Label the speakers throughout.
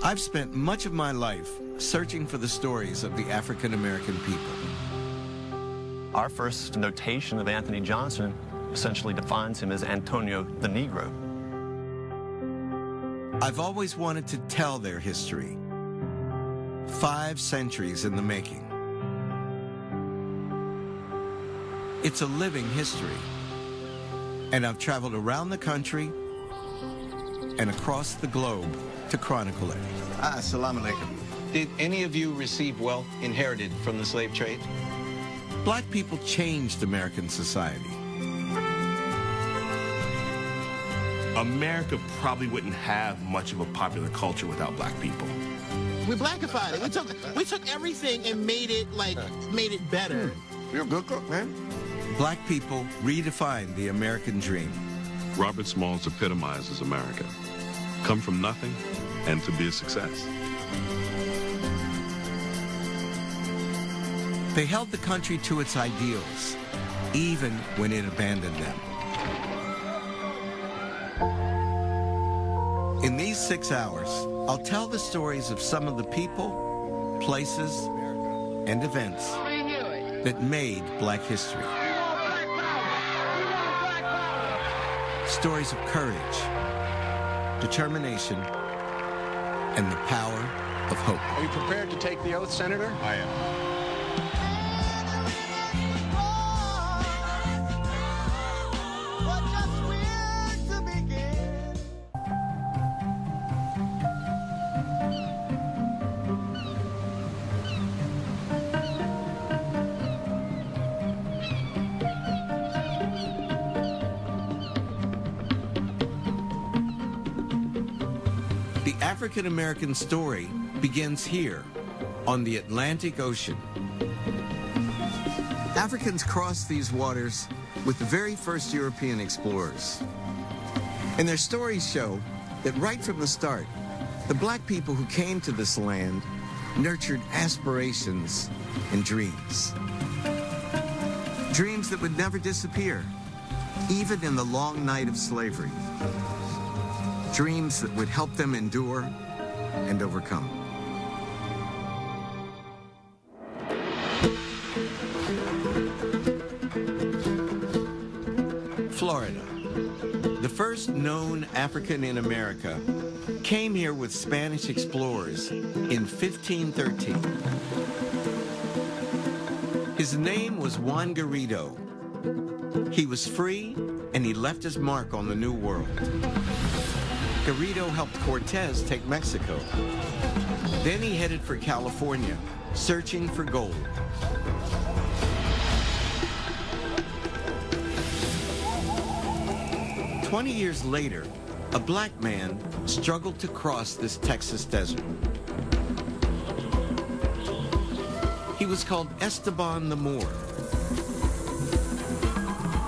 Speaker 1: I've spent much of my life searching for the stories of the African American people.
Speaker 2: Our first notation of Anthony Johnson essentially defines him as Antonio the Negro.
Speaker 1: I've always wanted to tell their history. 5 centuries in the making. It's a living history. And I've traveled around the country and across the globe to chronicle it.
Speaker 3: Assalamu alaikum. Did any of you receive wealth inherited from the slave trade?
Speaker 1: Black people changed American society.
Speaker 4: America probably wouldn't have much of a popular culture without black people.
Speaker 5: We blackified it. We took everything and made it better.
Speaker 3: You're a good cook, man.
Speaker 1: Black people redefined the American dream.
Speaker 6: Robert Smalls epitomizes America. Come from nothing and to be a success.
Speaker 1: They held the country to its ideals, even when it abandoned them. In these 6 hours, I'll tell the stories of some of the people, places, and events that made Black history. Stories of courage, determination, and the power of hope.
Speaker 3: Are you prepared to take the oath, Senator? I am.
Speaker 1: The African American story begins here on the Atlantic Ocean. Africans crossed these waters with the very first European explorers. And their stories show that right from the start, the black people who came to this land nurtured aspirations and dreams. Dreams that would never disappear, even in the long night of slavery. Dreams that would help them endure and overcome. Florida, the first known African in America, came here with Spanish explorers in 1513. His name was Juan Garrido. He was free, and he left his mark on the New World. Garrido helped Cortez take Mexico. Then he headed for California, searching for gold. "20 years later, a black man struggled to cross this Texas desert. He was called Esteban the Moor.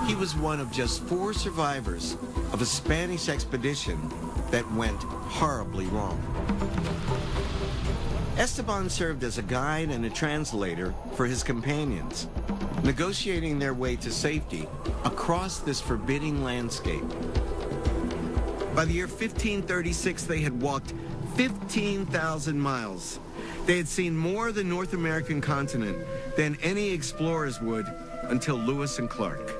Speaker 1: He was one of just 4 survivors of a Spanish expedition that went horribly wrong. Esteban served as a guide and a translator for his companions, negotiating their way to safety across this forbidding landscape. By the year 1536, they had walked 15,000 miles. They had seen more of the North American continent than any explorers would until Lewis and Clark.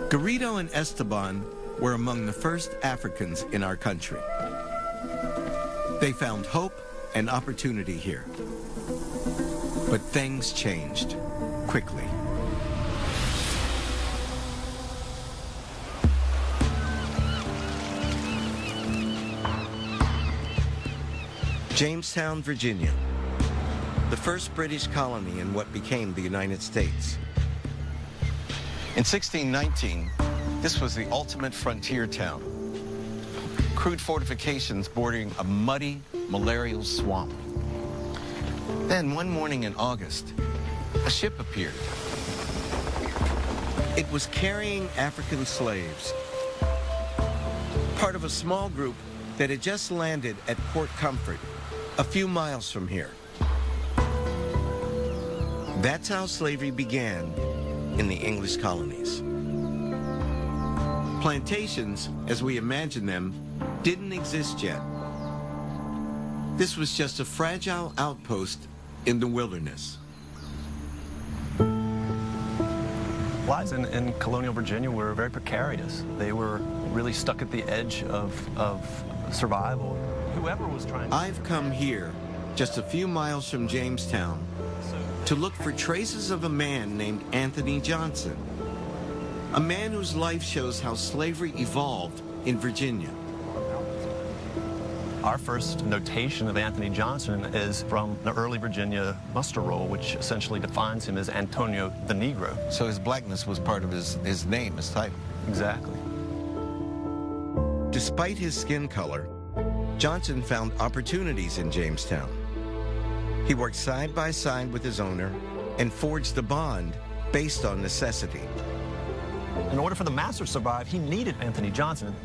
Speaker 1: Garrido and Esteban were among the first Africans in our country. They found hope and opportunity here. But things changed quickly. Jamestown, Virginia, the first British colony in what became the United States. In 1619, this was the ultimate frontier town. Crude fortifications bordering a muddy, malarial swamp. Then one morning in August, a ship appeared. It was carrying African slaves, part of a small group that had just landed at Port Comfort, a few miles from here. That's how slavery began in the English colonies. Plantations, as we imagine them, didn't exist yet. This was just a fragile outpost in the wilderness.
Speaker 2: Lives in colonial Virginia were very precarious. They were really stuck at the edge of survival. Whoever was trying to...
Speaker 1: I've come here, just a few miles from Jamestown, to look for traces of a man named Anthony Johnson. A man whose life shows how slavery evolved in Virginia.
Speaker 2: Our first notation of Anthony Johnson is from the early Virginia muster roll, which essentially defines him as Antonio the Negro.
Speaker 3: So his blackness was part of his name, his title.
Speaker 2: Exactly.
Speaker 1: Despite his skin color, Johnson found opportunities in Jamestown. He worked side by side with his owner and forged a bond based on necessity.
Speaker 2: In order for the master to survive, he needed Anthony Johnson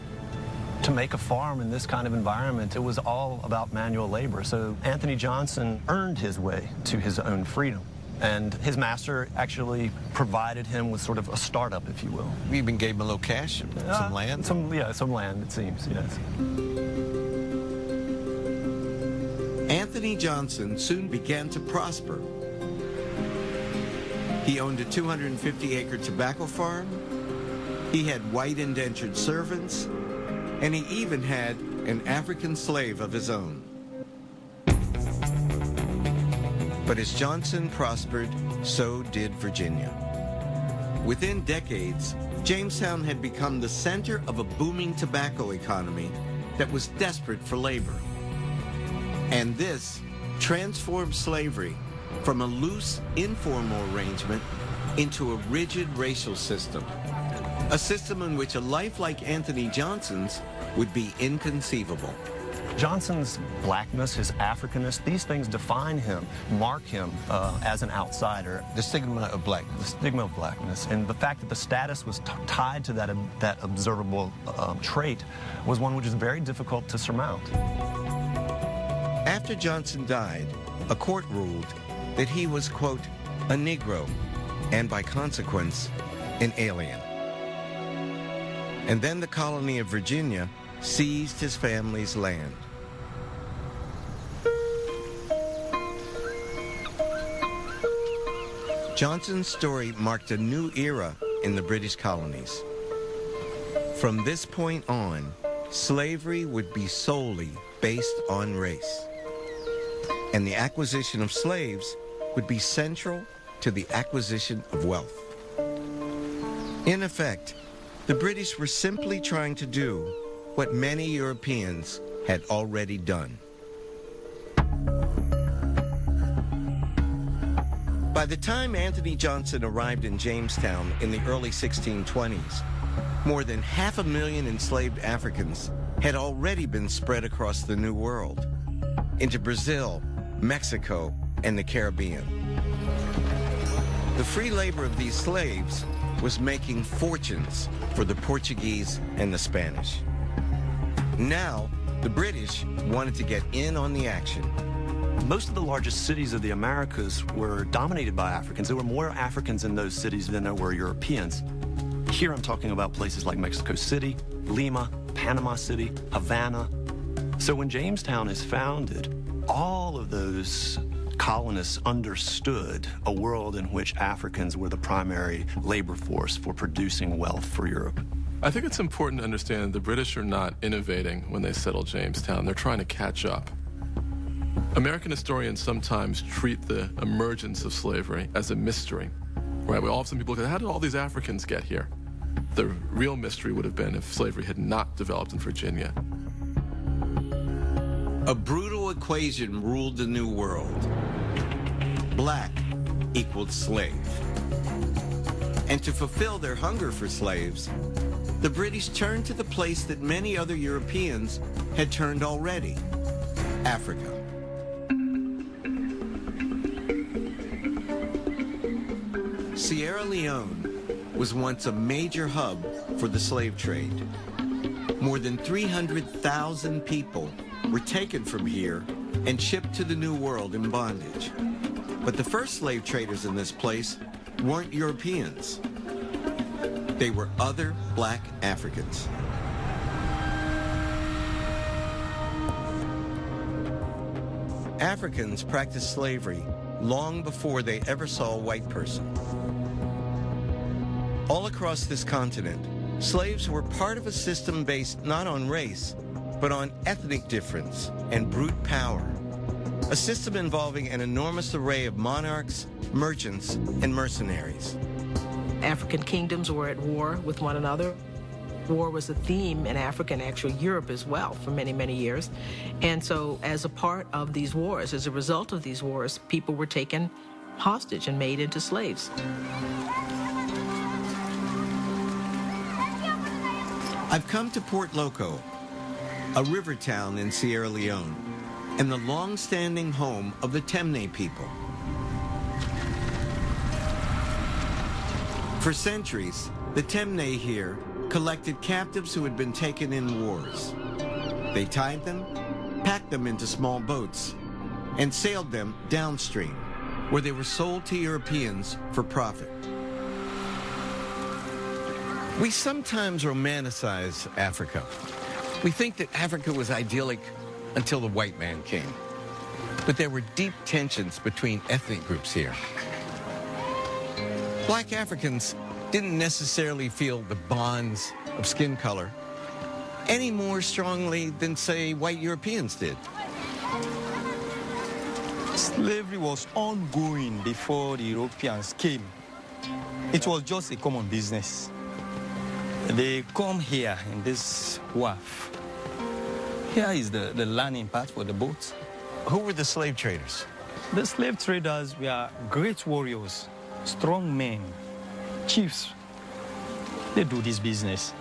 Speaker 2: to make a farm in this kind of environment. It was all about manual labor. So Anthony Johnson earned his way to his own freedom. And his master actually provided him with sort of a startup, if you will.
Speaker 3: We even gave him a little cash, some land.
Speaker 2: Some land, it seems, yes.
Speaker 1: Anthony Johnson soon began to prosper. He owned a 250-acre tobacco farm. He had white indentured servants. And he even had an African slave of his own. But as Johnson prospered, so did Virginia. Within decades, Jamestown had become the center of a booming tobacco economy that was desperate for labor. And this transformed slavery from a loose, informal arrangement into a rigid racial system. A system in which a life like Anthony Johnson's would be inconceivable.
Speaker 2: Johnson's blackness, his Africanness, these things define him, mark him as an outsider.
Speaker 3: The stigma of blackness.
Speaker 2: The stigma of blackness. And the fact that the status was tied to that observable trait was one which is very difficult to surmount.
Speaker 1: After Johnson died, a court ruled that he was, quote, a Negro, and by consequence, an alien. And then the colony of Virginia seized his family's land. Johnson's story marked a new era in the British colonies. From this point on, slavery would be solely based on race. And the acquisition of slaves would be central to the acquisition of wealth. In effect, the British were simply trying to do what many Europeans had already done. By the time Anthony Johnson arrived in Jamestown in the early 1620s, more than 500,000 enslaved Africans had already been spread across the New World, into Brazil, Mexico, and the Caribbean. The free labor of these slaves was making fortunes for the Portuguese and the Spanish. Now, the British wanted to get in on the action.
Speaker 2: Most of the largest cities of the Americas were dominated by Africans. There were more Africans in those cities than there were Europeans. Here I'm talking about places like Mexico City, Lima, Panama City, Havana. So when Jamestown is founded, all of those colonists understood a world in which Africans were the primary labor force for producing wealth for Europe.
Speaker 7: I think it's important to understand the British are not innovating when they settle Jamestown. They're trying to catch up. American historians sometimes treat the emergence of slavery as a mystery, right? All of a sudden people go, how did all these Africans get here? The real mystery would have been if slavery had not developed in Virginia.
Speaker 1: A brutal equation ruled the New World. Black equaled slave. And to fulfill their hunger for slaves, the British turned to the place that many other Europeans had turned already, Africa. Sierra Leone was once a major hub for the slave trade. More than 300,000 people were taken from here and shipped to the New World in bondage. But the first slave traders in this place weren't Europeans. They were other black Africans. Africans practiced slavery long before they ever saw a white person. All across this continent, slaves were part of a system based not on race, but on ethnic difference and brute power. A system involving an enormous array of monarchs, merchants, and mercenaries.
Speaker 8: African kingdoms were at war with one another. War was a theme in Africa and actually Europe as well for many, many years. And so as a part of these wars, as a result of these wars, people were taken hostage and made into slaves.
Speaker 1: I've come to Port Loko, a river town in Sierra Leone, and the long-standing home of the Temne people. For centuries, the Temne here collected captives who had been taken in wars. They tied them, packed them into small boats, and sailed them downstream, where they were sold to Europeans for profit. We sometimes romanticize Africa. We think that Africa was idyllic until the white man came. But there were deep tensions between ethnic groups here. Black Africans didn't necessarily feel the bonds of skin color any more strongly than, say, white Europeans did.
Speaker 9: Slavery was ongoing before the Europeans came. It was just a common business. They come here in this wharf. Here is the landing part for the boats.
Speaker 1: Who were the slave traders?
Speaker 9: The slave traders were great warriors, strong men, chiefs. They do this business.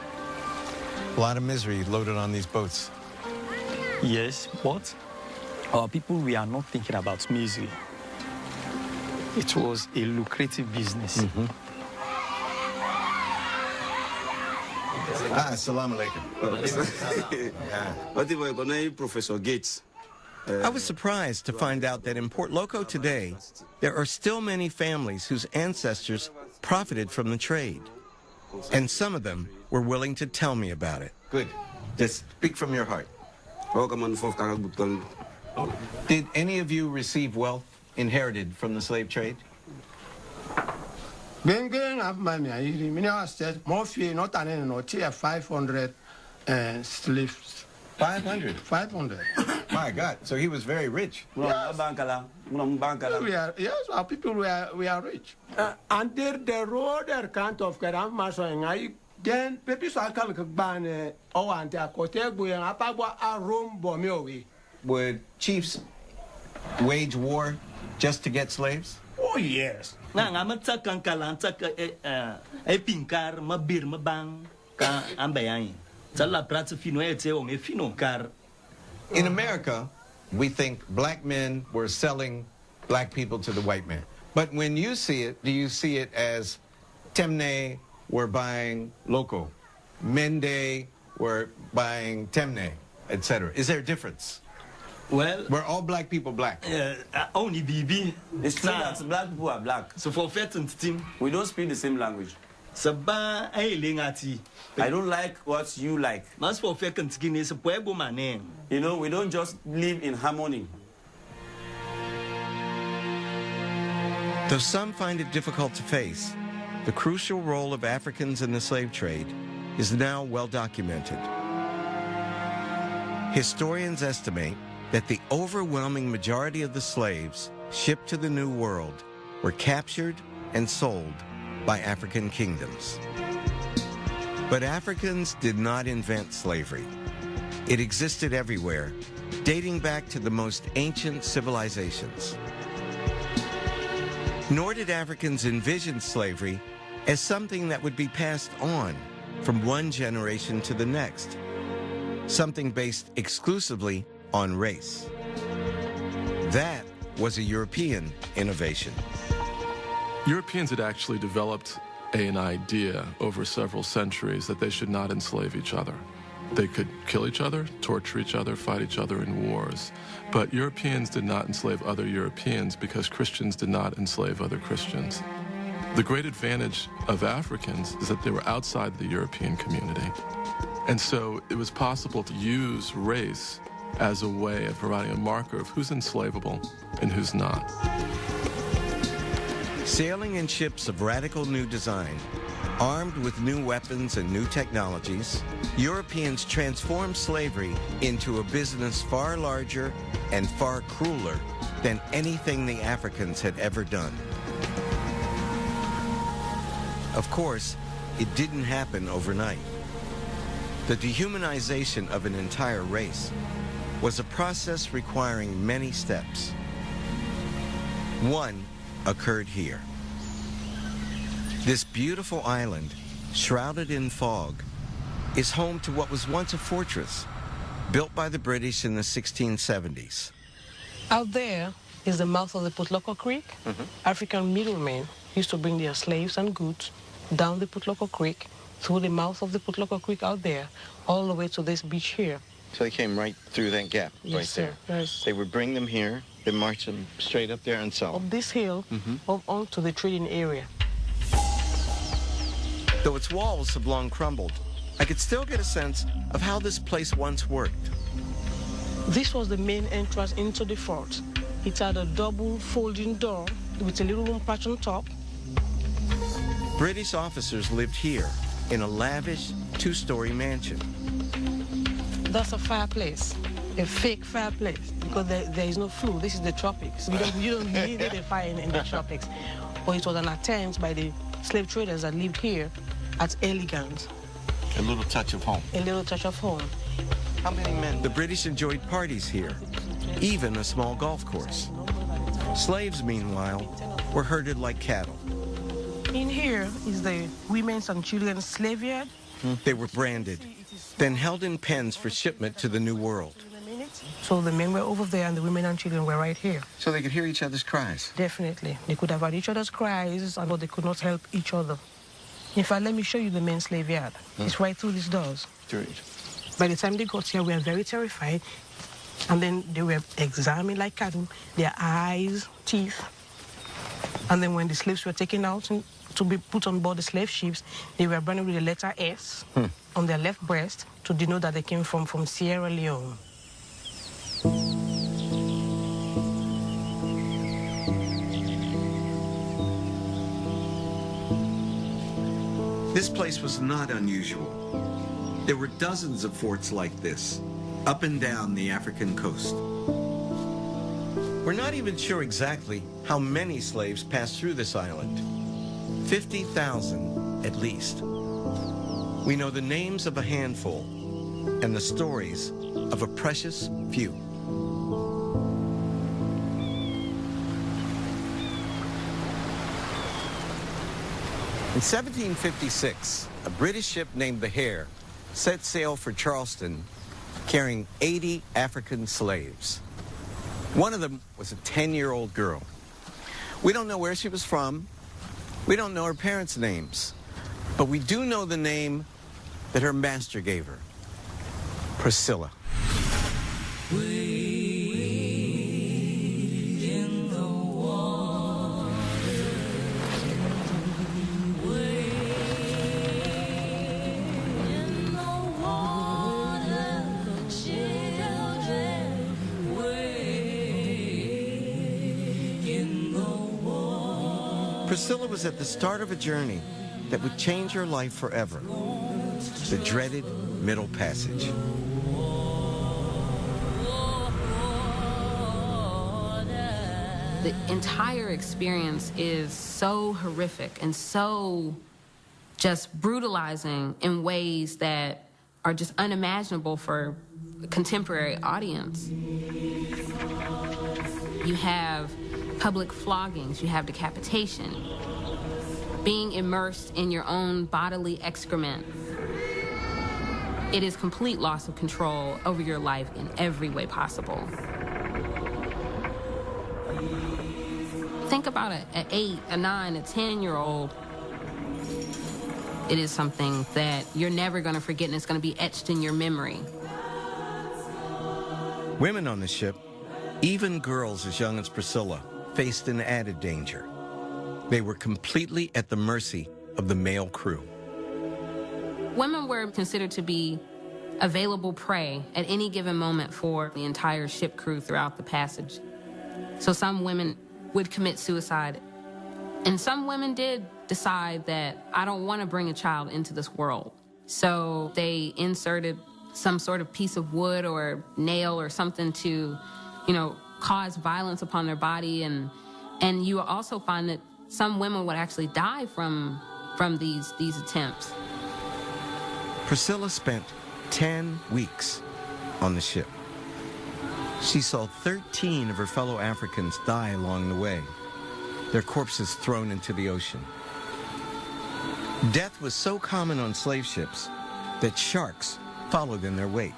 Speaker 1: A lot of misery loaded on these boats.
Speaker 9: Yes, but our people, we are not thinking about misery. It was a lucrative business.
Speaker 1: Mm-hmm. Assalamu alaikum.
Speaker 10: Professor Gates.
Speaker 1: I was surprised to find out that in Port Loko today, there are still many families whose ancestors profited from the trade. And some of them were willing to tell me about it. Good. Just speak from your heart. Did any of you receive wealth inherited from the slave trade?
Speaker 11: More few, not an no 500 slaves.
Speaker 1: 500?
Speaker 11: 500.
Speaker 1: My God, so he was very rich.
Speaker 11: Yes, our people we are rich. Until the road account of Karam then people saw ban and a room bomiowi.
Speaker 1: Would chiefs wage war just to get slaves?
Speaker 11: Oh, yes.
Speaker 9: In America,
Speaker 1: we think black men were selling black people to the white man. But when you see it, do you see it as Temne were buying Loko, Mende were buying Temne, etc.? Is there a difference?
Speaker 9: Well,
Speaker 1: were all black people black?
Speaker 9: Only BB.
Speaker 10: It's true that black people are black.
Speaker 9: So for certain team,
Speaker 10: we don't speak the same language. I don't like what you like. You know, we don't just live in harmony.
Speaker 1: Though some find it difficult to face, the crucial role of Africans in the slave trade is now well documented. Historians estimate that the overwhelming majority of the slaves shipped to the New World were captured and sold by African kingdoms. But Africans did not invent slavery. It existed everywhere, dating back to the most ancient civilizations. Nor did Africans envision slavery as something that would be passed on from one generation to the next, something based exclusively on race. That was a European innovation.
Speaker 7: Europeans had actually developed an idea over several centuries that they should not enslave each other. They could kill each other, torture each other, fight each other in wars. But Europeans did not enslave other Europeans because Christians did not enslave other Christians. The great advantage of Africans is that they were outside the European community. And so it was possible to use race as a way of providing a marker of who's enslavable and who's not.
Speaker 1: Sailing in ships of radical new design, armed with new weapons and new technologies, Europeans transformed slavery into a business far larger and far crueler than anything the Africans had ever done. Of course, it didn't happen overnight. The dehumanization of an entire race was a process requiring many steps. One occurred here. This beautiful island, shrouded in fog, is home to what was once a fortress built by the British in the 1670s.
Speaker 8: Out there is the mouth of the Potloko Creek. African middlemen used to bring their slaves and goods down the Potloko Creek, through the mouth of the Potloko Creek out there, all the way to this beach here.
Speaker 1: So they came right through that gap,
Speaker 8: Yes,
Speaker 1: right
Speaker 8: sir.
Speaker 1: there.
Speaker 8: Yes.
Speaker 1: They would bring them here, then march them straight up there and sell
Speaker 8: Up
Speaker 1: them.
Speaker 8: this hill, up onto the trading area.
Speaker 1: Though its walls have long crumbled, I could still get a sense of how this place once worked.
Speaker 8: This was the main entrance into the fort. It had a double folding door with a little room patch on top.
Speaker 1: British officers lived here in a lavish two-story mansion.
Speaker 8: That's a fireplace, a fake fireplace, because there is no flue. This is the tropics. You don't need a fire in the tropics. But it was an attempt by the slave traders that lived here at elegance.
Speaker 1: A little touch of home.
Speaker 8: A little touch of home.
Speaker 1: How many men? The British enjoyed parties here, even a small golf course. Slaves, meanwhile, were herded like cattle.
Speaker 8: In here is the women's and children's slave yard.
Speaker 1: They were branded, then held in pens for shipment to the New World.
Speaker 8: So the men were over there and the women and children were right here.
Speaker 1: So they could hear each other's cries.
Speaker 8: Definitely. They could have heard each other's cries, but they could not help each other. In fact, let me show you the men's slave yard. It's right through these doors. By the time they got here, we were very terrified. And then they were examined like cattle, their eyes, teeth. And then when the slaves were taken out to be put on board the slave ships, they were branded with the letter S on their left breast to denote that they came from Sierra Leone.
Speaker 1: This place was not unusual. There were dozens of forts like this, up and down the African coast. We're not even sure exactly how many slaves passed through this island. 50,000 at least. We know the names of a handful and the stories of a precious few. In 1756, a British ship named the Hare set sail for Charleston carrying 80 African slaves. One of them was a 10-year-old girl. We don't know where she was from. We don't know her parents' names. But we do know the name that her master gave her, Priscilla. Priscilla was at the start of a journey that would change her life forever. The dreaded Middle Passage.
Speaker 12: The entire experience is so horrific and so just brutalizing in ways that are just unimaginable for a contemporary audience. You have public floggings, you have decapitation, being immersed in your own bodily excrement. It is complete loss of control over your life in every way possible. Think about it, an 8, a 9, a 10-year-old. It is something that you're never going to forget, and it's going to be etched in your memory.
Speaker 1: Women on the ship, even girls as young as Priscilla, faced an added danger. They were completely at the mercy of the male crew.
Speaker 12: Women were considered to be available prey at any given moment for the entire ship crew throughout the passage. So some women would commit suicide. And some women did decide that I don't want to bring a child into this world. So they inserted some sort of piece of wood or nail or something to, cause violence upon their body. And you also find that some women would actually die from these attempts.
Speaker 1: Priscilla spent 10 weeks on the ship. She saw 13 of her fellow Africans die along the way, their corpses thrown into the ocean. Death was so common on slave ships that sharks followed in their wake,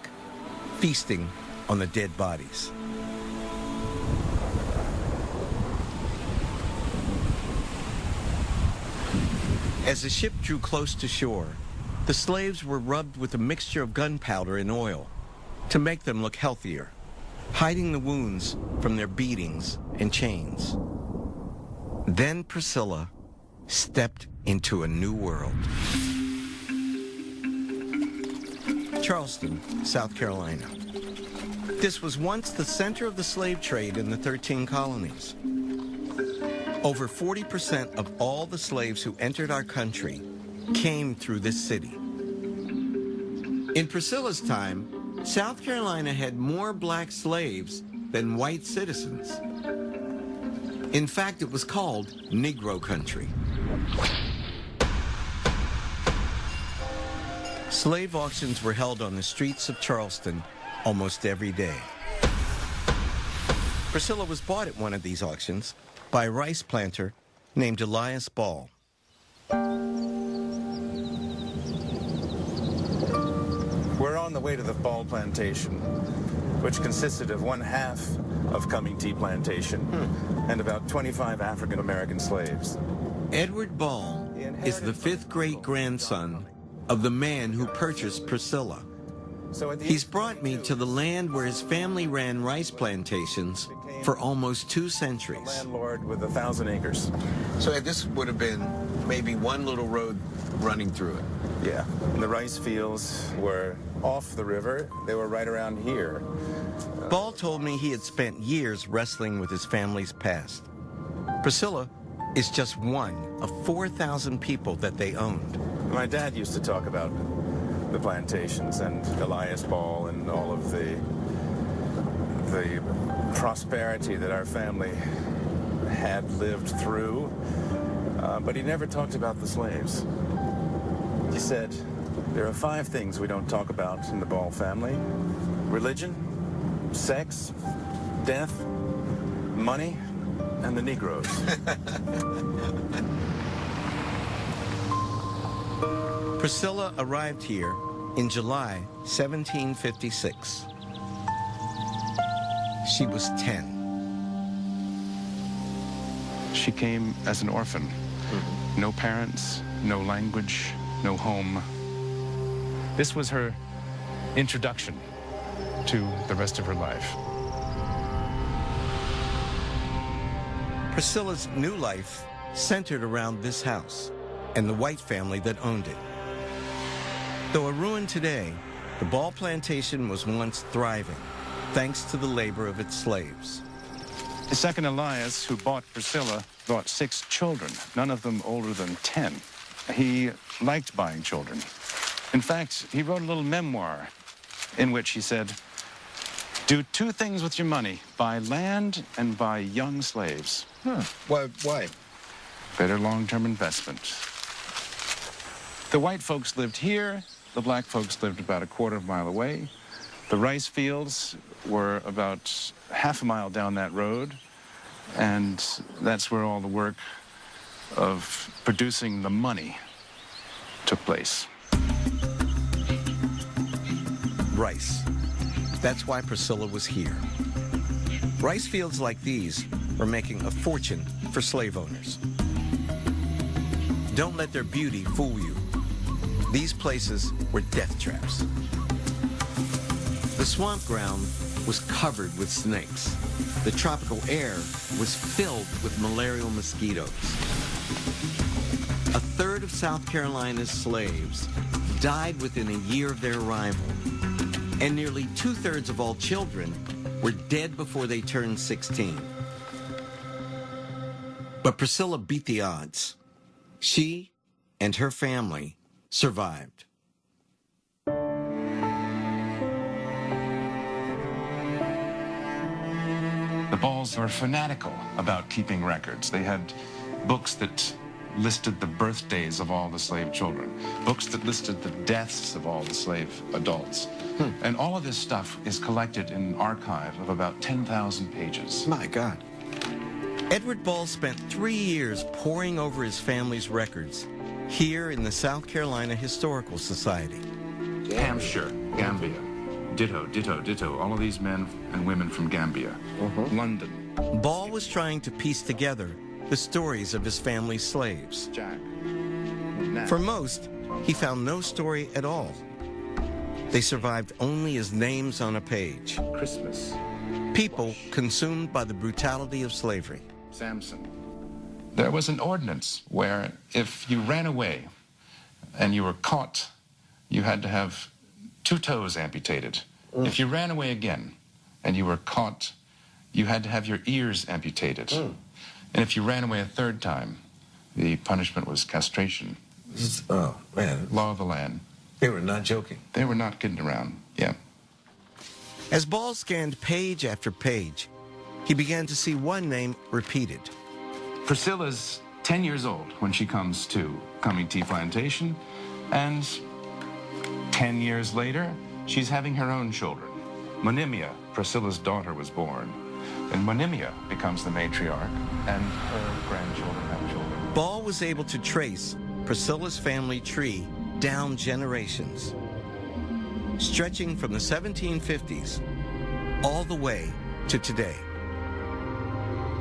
Speaker 1: feasting on the dead bodies. As the ship drew close to shore, the slaves were rubbed with a mixture of gunpowder and oil to make them look healthier, hiding the wounds from their beatings and chains. Then Priscilla stepped into a new world. Charleston, South Carolina. This was once the center of the slave trade in the 13 colonies. Over 40% of all the slaves who entered our country came through this city. In Priscilla's time, South Carolina had more black slaves than white citizens. In fact, it was called Negro country. Slave auctions were held on the streets of Charleston almost every day. Priscilla was bought at one of these auctions by a rice planter named Elias Ball.
Speaker 13: We're on the way to the Ball Plantation, which consisted of 1/2 of Cumming Tea Plantation and about 25 African-American slaves.
Speaker 1: Edward Ball is the 5th great-grandson of the man who purchased Priscilla. He's brought me to the land where his family ran rice plantations for almost 2 centuries.
Speaker 13: Landlord with 1,000 acres.
Speaker 1: So this would have been maybe one little road running through it.
Speaker 13: Yeah, and the rice fields were off the river. They were right around here.
Speaker 1: Ball told me he had spent years wrestling with his family's past. Priscilla is just one of 4,000 people that they owned.
Speaker 13: My dad used to talk about the plantations and Elias Ball and all of the prosperity that our family had lived through, but he never talked about the slaves. He said, there are 5 things we don't talk about in the Ball family: religion, sex, death, money, and the Negroes.
Speaker 1: Priscilla arrived here in July 1756. She was 10.
Speaker 14: She came as an orphan. No parents, no language, no home. This was her introduction to the rest of her life.
Speaker 1: Priscilla's new life centered around this house and the white family that owned it. Though a ruin today, the Ball Plantation was once thriving, thanks to the labor of its slaves.
Speaker 14: His second Elias, who bought Priscilla, brought 6 children, none of them older than 10. He liked buying children. In fact, he wrote a little memoir in which he said, "Do 2 things with your money: buy land and buy young slaves."
Speaker 13: Why?
Speaker 14: Better long-term investment. The white folks lived here. The black folks lived about a quarter of a mile away. The rice fields were about half a mile down that road, and that's where all the work of producing the money took place.
Speaker 1: Rice. That's why Priscilla was here. Rice fields like these were making a fortune for slave owners. Don't let their beauty fool you. These places were death traps. The swamp ground was covered with snakes. The tropical air was filled with malarial mosquitoes. A third of South Carolina's slaves died within a year of their arrival, and nearly 2/3 of all children were dead before they turned 16. But Priscilla beat the odds. She and her family survived.
Speaker 14: The Balls were fanatical about keeping records. They had books that listed the birthdays of all the slave children, books that listed the deaths of all the slave adults. And all of this stuff is collected in an archive of about 10,000 pages.
Speaker 1: My God. Edward Ball spent 3 years poring over his family's records here in the South Carolina Historical Society.
Speaker 14: Hampshire, Gambia, ditto, ditto, ditto. All of these men and women from Gambia. London.
Speaker 1: Ball was trying to piece together the stories of his family's slaves.
Speaker 14: Jack.
Speaker 1: For most, he found no story at all. They survived only as names on a page.
Speaker 14: Christmas.
Speaker 1: People consumed by the brutality of slavery.
Speaker 14: Samson. There was an ordinance where if you ran away and you were caught, you had to have 2 toes amputated. If you ran away again and you were caught, you had to have your ears amputated. And if you ran away a 3rd time, the punishment was castration.
Speaker 1: Oh, man.
Speaker 14: Law of the land.
Speaker 1: They were not joking.
Speaker 14: They were not kidding around, yeah.
Speaker 1: As Ball scanned page after page, he began to see one name repeated.
Speaker 14: Priscilla's 10 years old when she comes to Cumming Tea Plantation, and 10 years later, she's having her own children. Monimia, Priscilla's daughter, was born, and Monimia becomes the matriarch, and her grandchildren have children.
Speaker 1: Ball was able to trace Priscilla's family tree down generations, stretching from the 1750s all the way to today.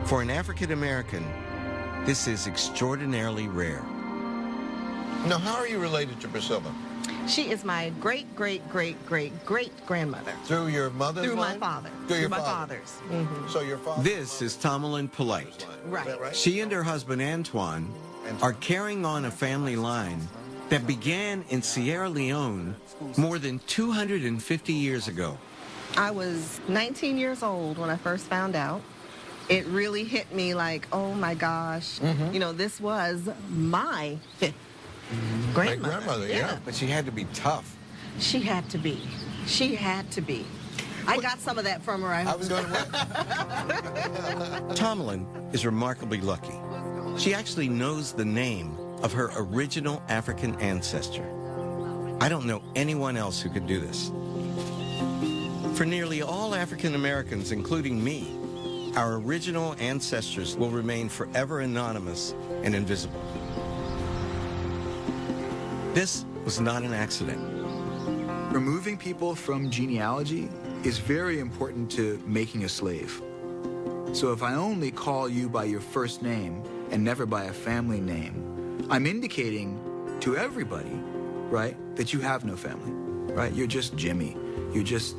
Speaker 1: For an African American, this is extraordinarily rare.
Speaker 15: Now, how are you related to Priscilla?
Speaker 16: She is my great-great-great-great-great-grandmother.
Speaker 15: Through your mother's
Speaker 16: Through
Speaker 15: line?
Speaker 16: my father.
Speaker 15: Through
Speaker 16: my
Speaker 15: father.
Speaker 16: father's.
Speaker 15: So your father...
Speaker 1: This is Tomalyn Polite.
Speaker 16: Right.
Speaker 1: She and her husband Antoine are carrying on a family line that began in Sierra Leone more than 250 years ago.
Speaker 16: I was 19 years old when I first found out. It really hit me like, oh my gosh, you know, this was my 5th grandmother.
Speaker 15: My grandmother, yeah. But she had to be tough.
Speaker 16: She had to be. She had to be. I got some of that from her. I
Speaker 15: was going to
Speaker 1: Tomalyn is remarkably lucky. She actually knows the name of her original African ancestor. I don't know anyone else who could do this. For nearly all African Americans, including me, our original ancestors will remain forever anonymous and invisible. This was not an accident.
Speaker 17: Removing people from genealogy is very important to making a slave. So if I only call you by your first name and never by a family name, I'm indicating to everybody, right, that you have no family, right? You're just Jimmy. You're just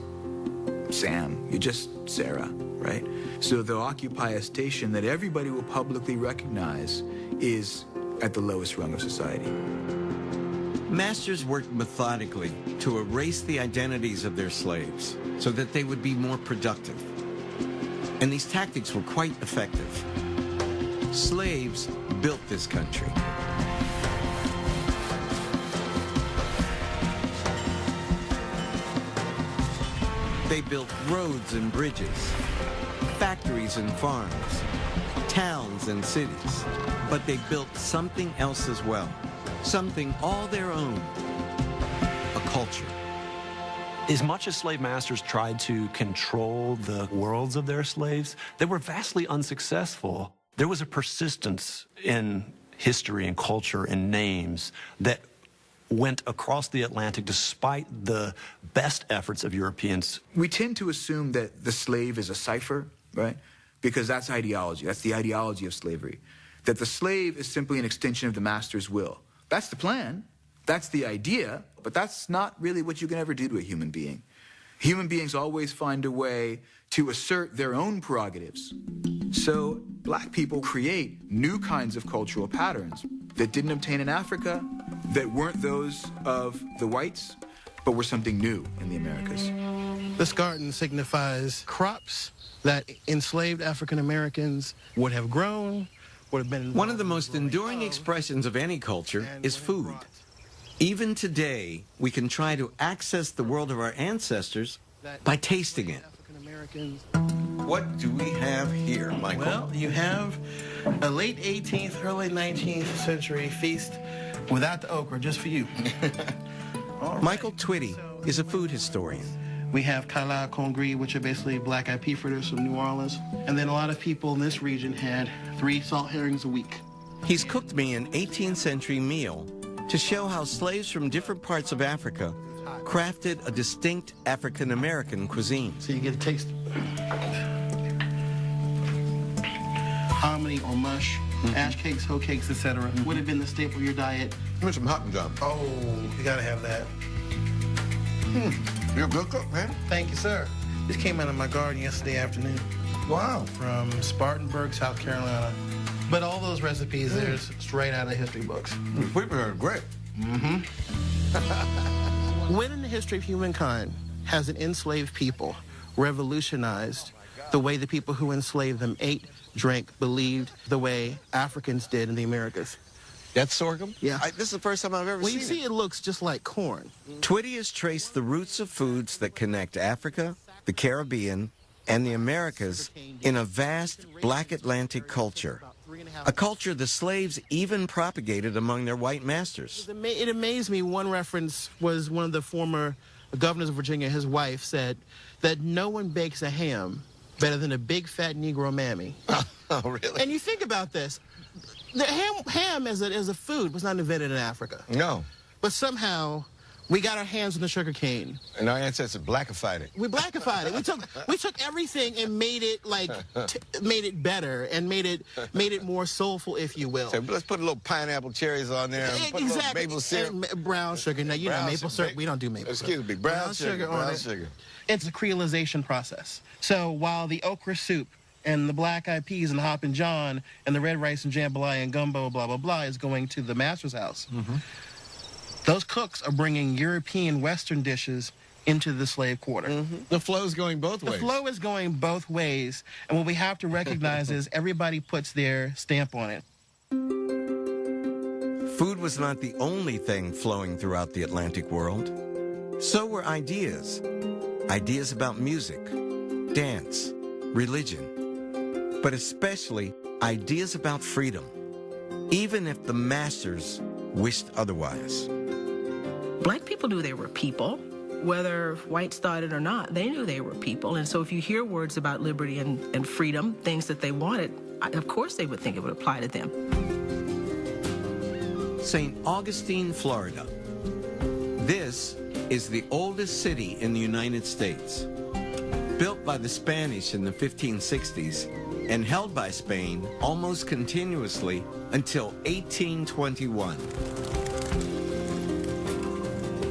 Speaker 17: Sam. You're just Sarah, right? So they'll occupy a station that everybody will publicly recognize is at the lowest rung of society.
Speaker 1: Masters worked methodically to erase the identities of their slaves so that they would be more productive. And these tactics were quite effective. Slaves built this country. They built roads and bridges, factories and farms, towns and cities. But they built something else as well, something all their own, a culture.
Speaker 2: As much as slave masters tried to control the worlds of their slaves, they were vastly unsuccessful. There was a persistence in history and culture and names that went across the Atlantic despite the best efforts of Europeans.
Speaker 17: We tend to assume that the slave is a cipher, right? Because that's ideology. That's the ideology of slavery. That the slave is simply an extension of the master's will. That's the plan. That's the idea. But that's not really what you can ever do to a human being. Human beings always find a way to assert their own prerogatives. So black people create new kinds of cultural patterns. that didn't obtain in Africa, that weren't those of the whites, but were something new in the Americas.
Speaker 18: This garden signifies crops that enslaved African Americans would have grown, would have been...
Speaker 1: One of the most enduring expressions of any culture is food. Even today, we can try to access the world of our ancestors by tasting it.
Speaker 15: What do we have here, Michael?
Speaker 18: Well, you have a late 18th, early 19th century feast without the okra, just for you.
Speaker 1: Michael Twitty is a food historian.
Speaker 18: We have Kala Congri, which are basically black-eyed pea fritters from New Orleans. And then a lot of people in this region had 3 salt herrings a week.
Speaker 1: He's cooked me an 18th century meal to show how slaves from different parts of Africa crafted a distinct African-American cuisine.
Speaker 18: So you get a taste. Hominy or mush, ash cakes, hoe cakes, etc. would have been the staple of your diet.
Speaker 15: Give me some hot and job.
Speaker 18: Oh, you gotta have that.
Speaker 15: You're a good cook, man.
Speaker 18: Thank you, sir. This came out of my garden yesterday afternoon.
Speaker 15: Wow.
Speaker 18: From Spartanburg, South Carolina. But all those recipes, they're straight out of history books.
Speaker 15: People are great.
Speaker 18: When in the history of humankind has an enslaved people revolutionized the way the people who enslaved them ate, drank, believed, the way Africans did in the Americas?
Speaker 15: That's sorghum?
Speaker 18: Yeah.
Speaker 15: This is the first time I've ever
Speaker 18: Well,
Speaker 15: seen
Speaker 18: you see, it looks just like corn.
Speaker 1: Twitty has traced the roots of foods that connect Africa, the Caribbean, and the Americas in a vast Black Atlantic culture. A culture the slaves even propagated among their white masters.
Speaker 18: It amazed me. One reference was one of the former governors of Virginia, his wife, said that no one bakes a ham better than a big fat Negro mammy.
Speaker 15: Oh, really?
Speaker 18: And you think about this. The ham as a food was not invented in Africa.
Speaker 15: No.
Speaker 18: But somehow we got our hands on the sugar cane.
Speaker 15: And our ancestors blackified it.
Speaker 18: We blackified it. We took everything and made it made it better and made it more soulful, if you will.
Speaker 15: So let's put a little pineapple cherries on there. And put a little maple syrup.
Speaker 18: And brown sugar. Now you know maple syrup. We don't do maple syrup.
Speaker 15: Excuse me, brown sugar. Brown sugar.
Speaker 18: It's a creolization process. So while the okra soup and the black-eyed peas and the Hoppin' John and the red rice and jambalaya and gumbo, blah, blah, blah, is going to the master's house. Those cooks are bringing European Western dishes into the slave quarter.
Speaker 15: The flow's going both ways.
Speaker 18: The flow is going both ways. And what we have to recognize is everybody puts their stamp on it.
Speaker 1: Food was not the only thing flowing throughout the Atlantic world. So were ideas. Ideas about music, dance, religion, but especially ideas about freedom, even if the masters wished otherwise.
Speaker 8: Black people knew they were people. Whether whites thought it or not, they knew they were people. And so if you hear words about liberty and freedom, things that they wanted, of course they would think it would apply to them.
Speaker 1: St. Augustine, Florida. This is the oldest city in the United States. Built by the Spanish in the 1560s and held by Spain almost continuously until 1821.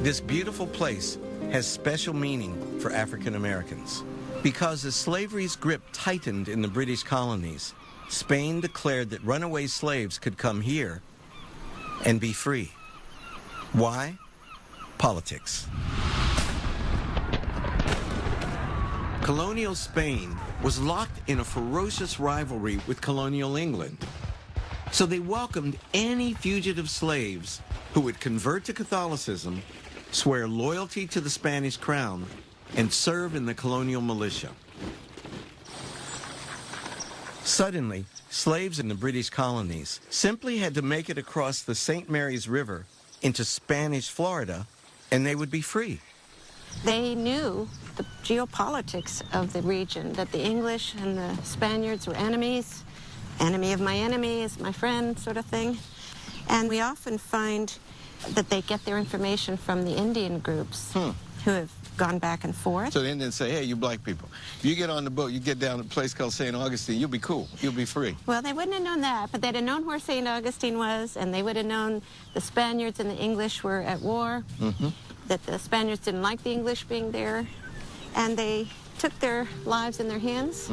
Speaker 1: This beautiful place has special meaning for African Americans because as slavery's grip tightened in the British colonies, Spain declared that runaway slaves could come here and be free. Why? Politics. Colonial Spain was locked in a ferocious rivalry with colonial England. So they welcomed any fugitive slaves who would convert to Catholicism, swear loyalty to the Spanish crown, and serve in the colonial militia. Suddenly, slaves in the British colonies simply had to make it across the St. Mary's River into Spanish Florida, and they would be free.
Speaker 19: They knew the geopolitics of the region, that the English and the Spaniards were enemies. Enemy of my enemy is my friend, sort of thing. And we often find that they get their information from the Indian groups who have gone back and forth.
Speaker 15: So the Indians say, hey, you black people, if you get on the boat, you get down to a place called St. Augustine, you'll be cool, you'll be free.
Speaker 19: Well, they wouldn't have known that, but they'd have known where St. Augustine was, and they would have known the Spaniards and the English were at war, that the Spaniards didn't like the English being there, and they took their lives in their hands.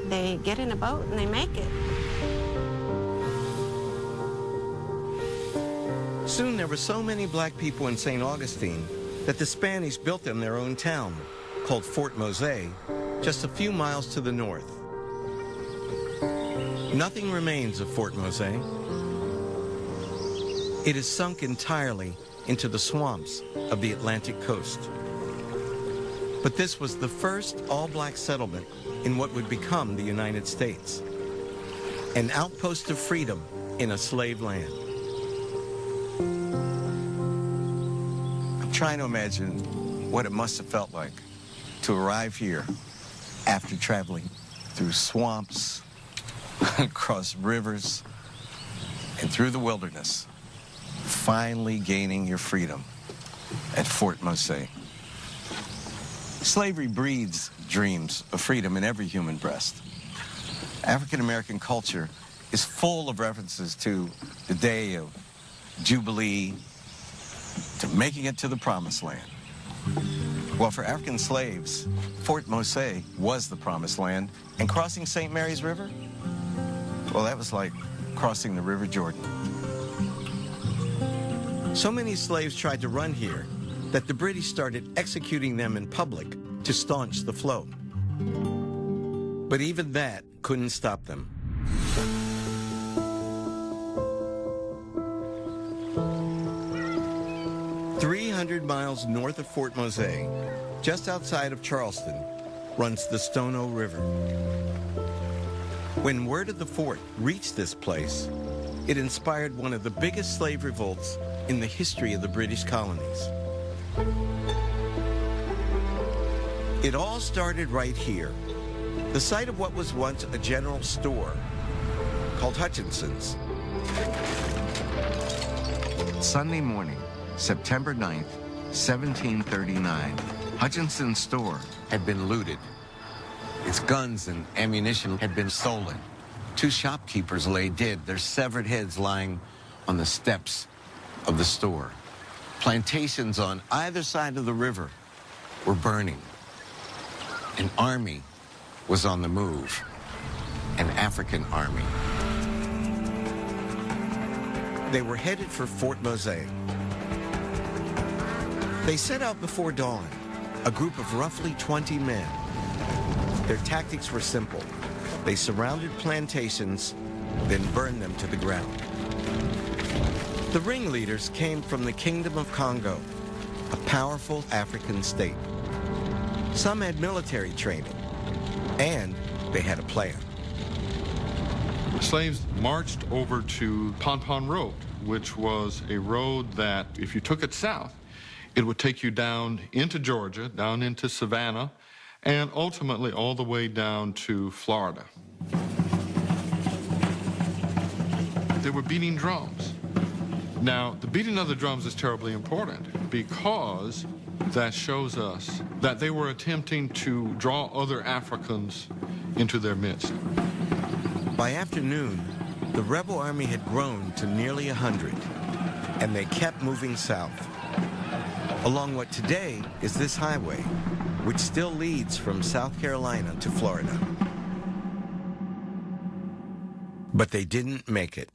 Speaker 19: They get in a boat and they make it.
Speaker 1: Soon there were so many black people in St. Augustine that the Spanish built them their own town, called Fort Mose, just a few miles to the north. Nothing remains of Fort Mose. It is sunk entirely into the swamps of the Atlantic coast. But this was the first all-black settlement in what would become the United States, an outpost of freedom in a slave land.
Speaker 15: I'm trying to imagine what it must have felt like to arrive here after traveling through swamps, across rivers, and through the wilderness, finally gaining your freedom at Fort Mose. Slavery breeds dreams of freedom in every human breast. African-American culture is full of references to the day of Jubilee, to making it to the Promised Land. Well, for African slaves, Fort Mose was the Promised Land, and crossing St. Mary's River, well, that was like crossing the River Jordan.
Speaker 1: So many slaves tried to run here that the British started executing them in public to staunch the flow. But even that couldn't stop them. "300 miles north of Fort Mose, just outside of Charleston, runs the Stono River. When word of the fort reached this place, it inspired one of the biggest slave revolts in the history of the British colonies. It all started right here, the site of what was once a general store called Hutchinson's.
Speaker 15: Sunday morning, September 9th, 1739, Hutchinson's store had been looted. Its guns and ammunition had been stolen. 2 shopkeepers lay dead, their severed heads lying on the steps of the store. Plantations on either side of the river were burning. An army was on the move, an African army.
Speaker 1: They were headed for Fort Mose. They set out before dawn, a group of roughly 20 men. Their tactics were simple. They surrounded plantations, then burned them to the ground. The ringleaders came from the Kingdom of Congo, a powerful African state. Some had military training, and they had a plan.
Speaker 20: The slaves marched over to Pon Road, which was a road that, if you took it south, it would take you down into Georgia, down into Savannah, and ultimately all the way down to Florida. They were beating drums. Now, the beating of the drums is terribly important because that shows us that they were attempting to draw other Africans into their midst.
Speaker 1: By afternoon, the rebel army had grown to nearly 100, and they kept moving south along what today is this highway, which still leads from South Carolina to Florida. But they didn't make it.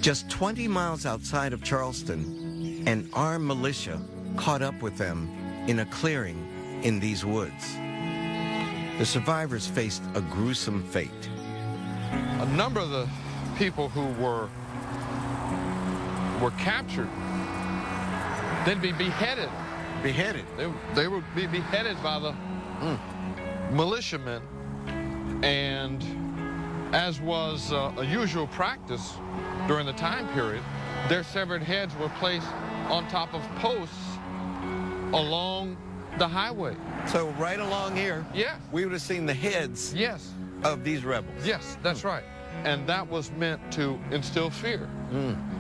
Speaker 1: Just 20 miles outside of Charleston, an armed militia caught up with them in a clearing in these woods. The survivors faced a gruesome fate.
Speaker 20: A number of the people who were captured, they'd be beheaded.
Speaker 1: Beheaded?
Speaker 20: They would be beheaded by the militiamen, and as was a usual practice during the time period, their severed heads were placed on top of posts along the highway.
Speaker 1: So right along here, we would have seen the heads of these rebels.
Speaker 20: Yes, that's right. And that was meant to instill fear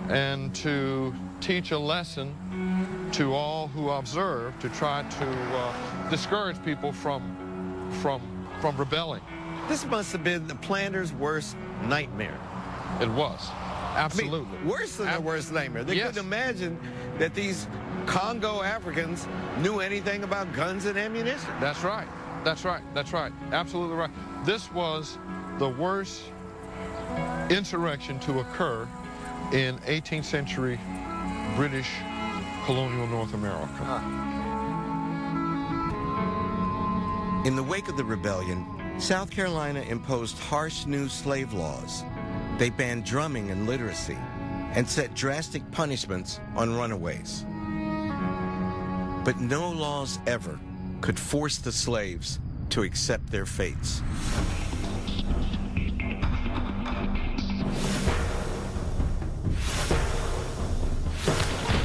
Speaker 20: and to teach a lesson to all who observe, to try to discourage people from rebelling.
Speaker 1: This must have been the planters' worst nightmare.
Speaker 20: It was. Absolutely.
Speaker 1: I mean, worse than the worst nightmare. They couldn't imagine that these Congo Africans knew anything about guns and ammunition.
Speaker 20: That's right. That's right. That's right. Absolutely right. This was the worst insurrection to occur in 18th century British colonial North America.
Speaker 1: In the wake of the rebellion, South Carolina imposed harsh new slave laws. They banned drumming and literacy and set drastic punishments on runaways. But no laws ever could force the slaves to accept their fates.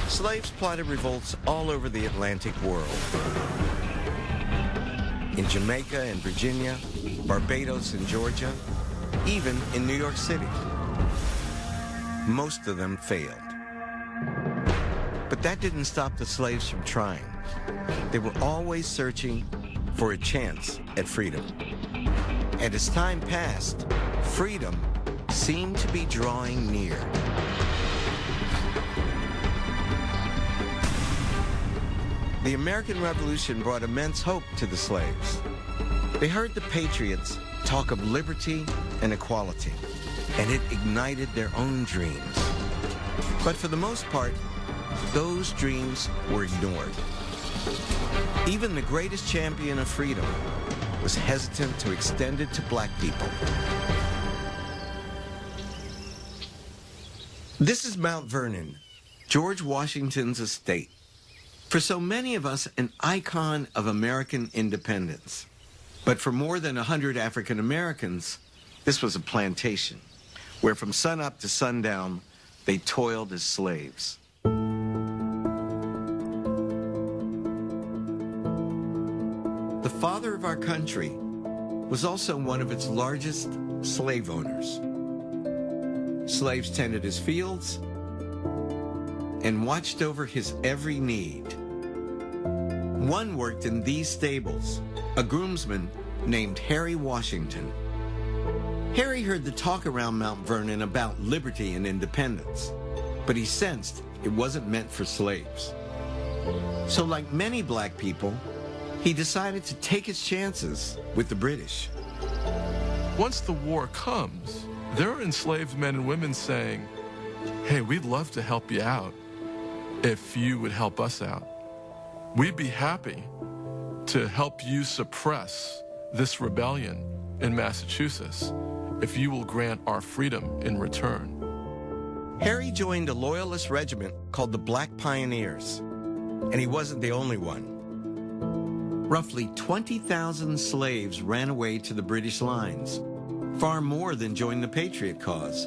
Speaker 1: Slaves plotted revolts all over the Atlantic world. In Jamaica and Virginia, Barbados and Georgia, even in New York City. Most of them failed. But that didn't stop the slaves from trying. They were always searching for a chance at freedom. And as time passed, freedom seemed to be drawing near. The American Revolution brought immense hope to the slaves. They heard the patriots talk of liberty and equality, and it ignited their own dreams. But for the most part, those dreams were ignored. Even the greatest champion of freedom was hesitant to extend it to black people. This is Mount Vernon, George Washington's estate. For so many of us, an icon of American independence. But for more than 100 African Americans, this was a plantation, where from sunup to sundown, they toiled as slaves. The father of our country was also one of its largest slave owners. Slaves tended his fields and watched over his every need. One worked in these stables, a groomsman named Harry Washington. Harry heard the talk around Mount Vernon about liberty and independence, but he sensed it wasn't meant for slaves. So like many black people, he decided to take his chances with the British.
Speaker 7: Once the war comes, there are enslaved men and women saying, hey, we'd love to help you out if you would help us out. We'd be happy to help you suppress this rebellion in Massachusetts if you will grant our freedom in return.
Speaker 1: Harry joined a loyalist regiment called the Black Pioneers, and he wasn't the only one. Roughly 20,000 slaves ran away to the British lines, far more than joined the Patriot cause.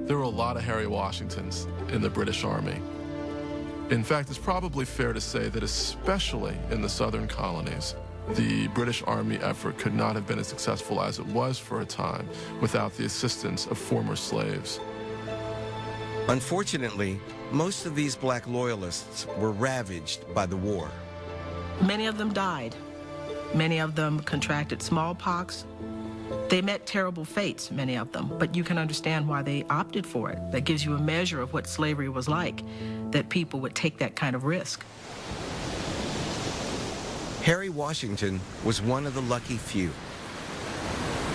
Speaker 7: There were a lot of Harry Washingtons in the British Army. In fact, it's probably fair to say that especially in the southern colonies, the British Army effort could not have been as successful as it was for a time without the assistance of former slaves.
Speaker 1: Unfortunately, most of these black loyalists were ravaged by the war.
Speaker 8: Many of them died. Many of them contracted smallpox. They met terrible fates, many of them, but you can understand why they opted for it. That gives you a measure of what slavery was like, that people would take that kind of risk.
Speaker 1: Harry Washington was one of the lucky few.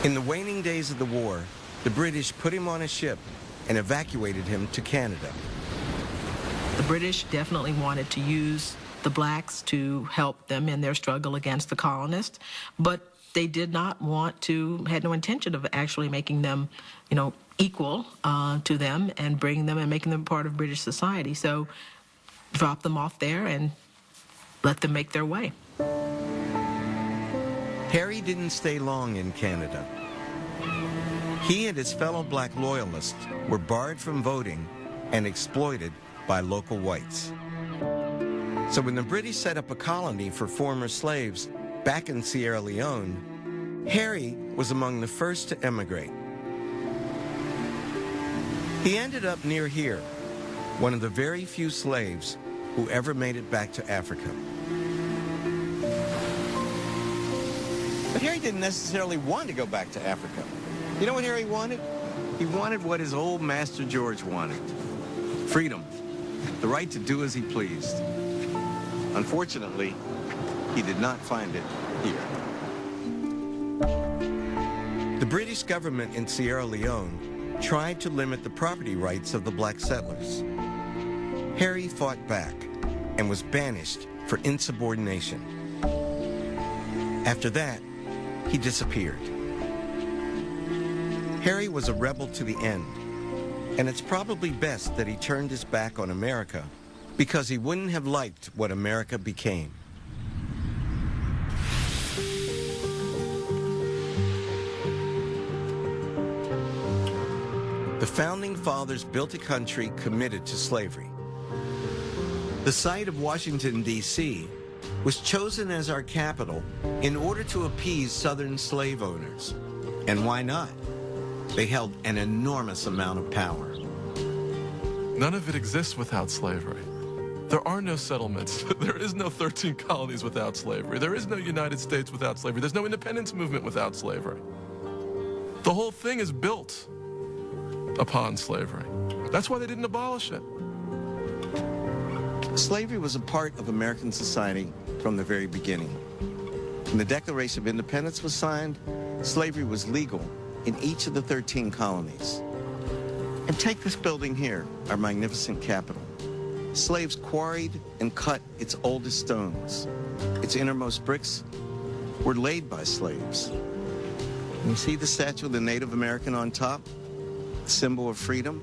Speaker 1: In the waning days of the war, the British put him on a ship and evacuated him to Canada.
Speaker 8: The British definitely wanted to use the blacks to help them in their struggle against the colonists, but they did not want to, had no intention of actually making them, equal to them and bringing them and making them part of British society. So drop them off there and let them make their way.
Speaker 1: Harry didn't stay long in Canada. He and his fellow black loyalists were barred from voting and exploited by local whites. So when the British set up a colony for former slaves back in Sierra Leone, Harry was among the first to emigrate. He ended up near here, one of the very few slaves who ever made it back to Africa. But Harry didn't necessarily want to go back to Africa. You know what Harry wanted? He wanted what his old master George wanted. Freedom. The right to do as he pleased. Unfortunately, he did not find it here. The British government in Sierra Leone tried to limit the property rights of the black settlers. Harry fought back and was banished for insubordination. After that, he disappeared. Harry was a rebel to the end, and it's probably best that he turned his back on America because he wouldn't have liked what America became. The Founding Fathers built a country committed to slavery. The site of Washington, D.C. was chosen as our capital in order to appease Southern slave owners. And why not? They held an enormous amount of power.
Speaker 7: None of it exists without slavery. There are no settlements. There is no 13 colonies without slavery. There is no United States without slavery. There's no independence movement without slavery. The whole thing is built upon slavery. That's why they didn't abolish it.
Speaker 1: Slavery was a part of American society from the very beginning. When the Declaration of Independence was signed, slavery was legal in each of the 13 colonies. And take this building here, our magnificent Capitol. Slaves quarried and cut its oldest stones. Its innermost bricks were laid by slaves. You see the statue of the Native American on top? The symbol of freedom?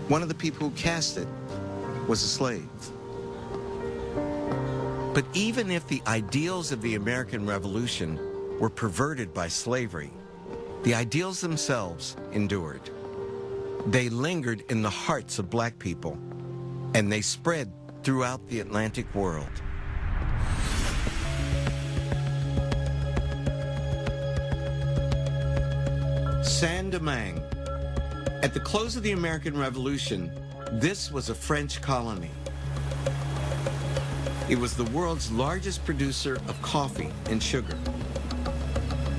Speaker 1: One of the people who cast it was a slave. But even if the ideals of the American Revolution were perverted by slavery, the ideals themselves endured. They lingered in the hearts of black people, and they spread throughout the Atlantic world. Saint-Domingue. At the close of the American Revolution, this was a French colony. It was the world's largest producer of coffee and sugar.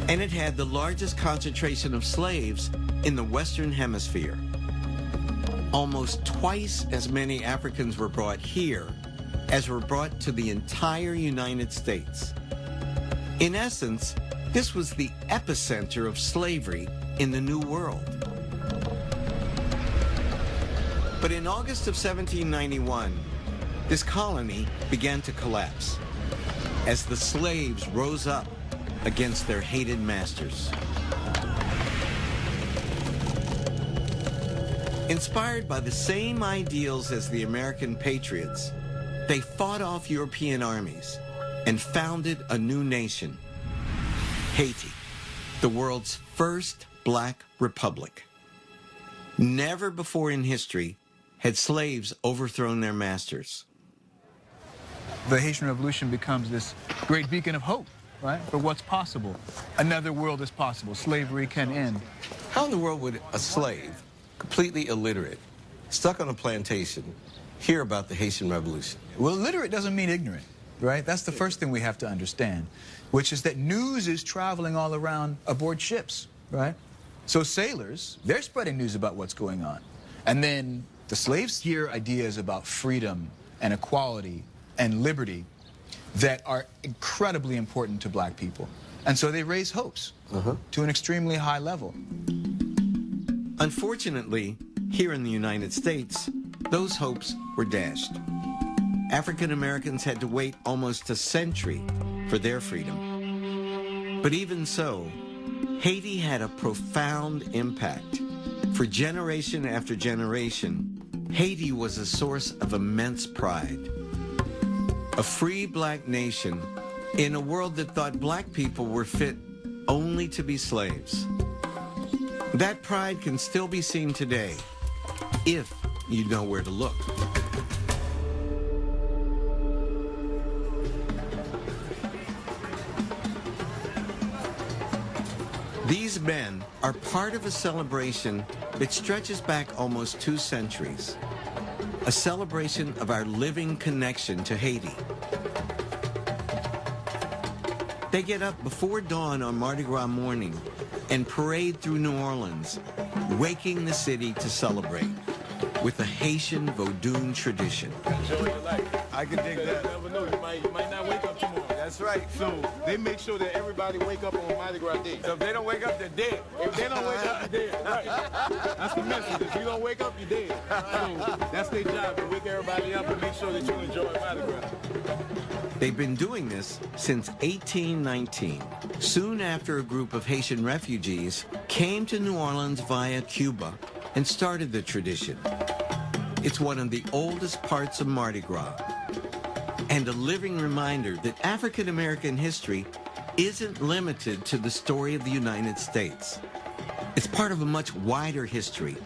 Speaker 1: And it had the largest concentration of slaves in the Western Hemisphere. Almost twice as many Africans were brought here as were brought to the entire United States. In essence, this was the epicenter of slavery in the New World. But in August of 1791, this colony began to collapse as the slaves rose up against their hated masters. Inspired by the same ideals as the American patriots, they fought off European armies and founded a new nation, Haiti, the world's first black republic. Never before in history had slaves overthrown their masters.
Speaker 17: The Haitian Revolution becomes this great beacon of hope, right, for what's possible. Another world is possible. Slavery can end.
Speaker 1: How in the world would a slave, completely illiterate, stuck on a plantation, hear about the Haitian Revolution?
Speaker 17: Well, illiterate doesn't mean ignorant, right? That's the first thing we have to understand, which is that news is traveling all around aboard ships, right? So sailors, they're spreading news about what's going on. And then the slaves hear ideas about freedom and equality and liberty that are incredibly important to black people. And so they raise hopes to an extremely high level.
Speaker 1: Unfortunately, here in the United States, those hopes were dashed. African Americans had to wait almost a century for their freedom. But even so, Haiti had a profound impact. For generation after generation, Haiti was a source of immense pride. A free black nation in a world that thought black people were fit only to be slaves. That pride can still be seen today, if you know where to look. These men are part of a celebration that stretches back almost 2 centuries. A celebration of our living connection to Haiti. They get up before dawn on Mardi Gras morning and parade through New Orleans, waking the city to celebrate with the Haitian Vodun tradition.
Speaker 4: I can dig that. You never know, you might not wake up tomorrow.
Speaker 21: that's right.
Speaker 11: So they make sure that everybody wake up on Mardi Gras Day.
Speaker 21: So if they don't wake up, they're dead.
Speaker 11: If they don't wake up, you're dead. Right. That's the message. If you don't wake up, you're dead. So that's their job, to wake everybody up and make sure that you enjoy Mardi Gras.
Speaker 1: They've been doing this since 1819, soon after a group of Haitian refugees came to New Orleans via Cuba and started the tradition. It's one of the oldest parts of Mardi Gras, and a living reminder that African American history isn't limited to the story of the United States. It's part of a much wider history,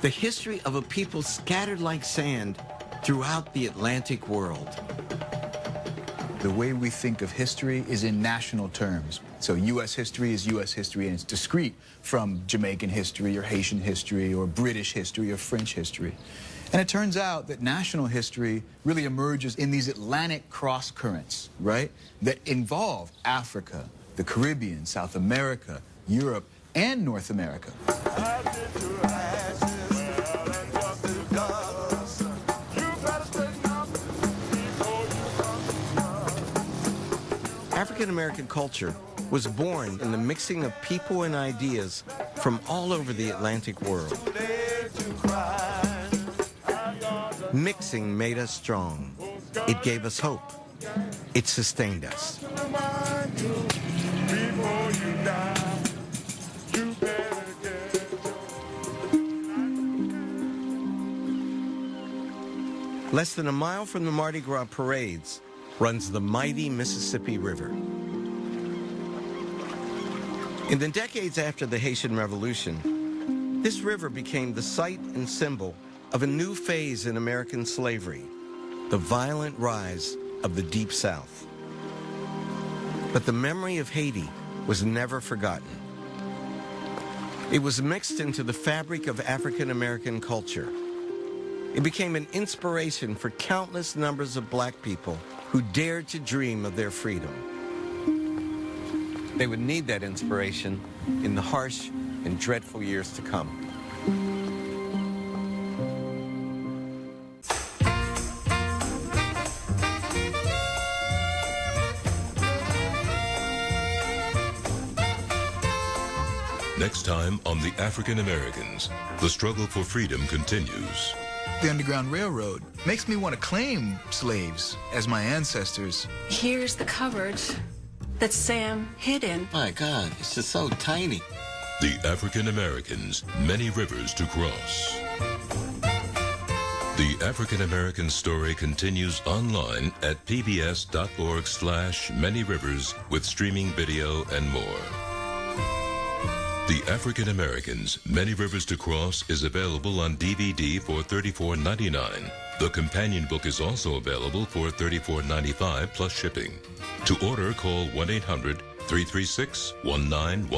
Speaker 1: the history of a people scattered like sand throughout the Atlantic world.
Speaker 17: The way we think of history is in national terms. So U.S. history is U.S. history, and it's discrete from Jamaican history or Haitian history or British history or French history. And it turns out that national history really emerges in these Atlantic cross currents, right, that involve Africa, the Caribbean, South America, Europe, and North America.
Speaker 1: African American culture was born in the mixing of people and ideas from all over the Atlantic world. Mixing made us strong. It gave us hope. It sustained us. Less than a mile from the Mardi Gras parades runs the mighty Mississippi River. In the decades after the Haitian Revolution, this river became the site and symbol of a new phase in American slavery, the violent rise of the Deep South. But the memory of Haiti was never forgotten. It was mixed into the fabric of African American culture. It became an inspiration for countless numbers of black people who dared to dream of their freedom. They would need that inspiration in the harsh and dreadful years to come.
Speaker 22: Next time on The African Americans, the struggle for freedom continues.
Speaker 17: The Underground Railroad makes me want to claim slaves as my ancestors.
Speaker 23: Here's the cupboard that Sam hid in.
Speaker 1: My God, it's just so tiny.
Speaker 22: The African Americans, Many Rivers to Cross. The African American story continues online at pbs.org/manyrivers with streaming video and more. The African Americans, Many Rivers to Cross is available on DVD for $34.99. The companion book is also available for $34.95 plus shipping. To order, call 1-800-336-1910.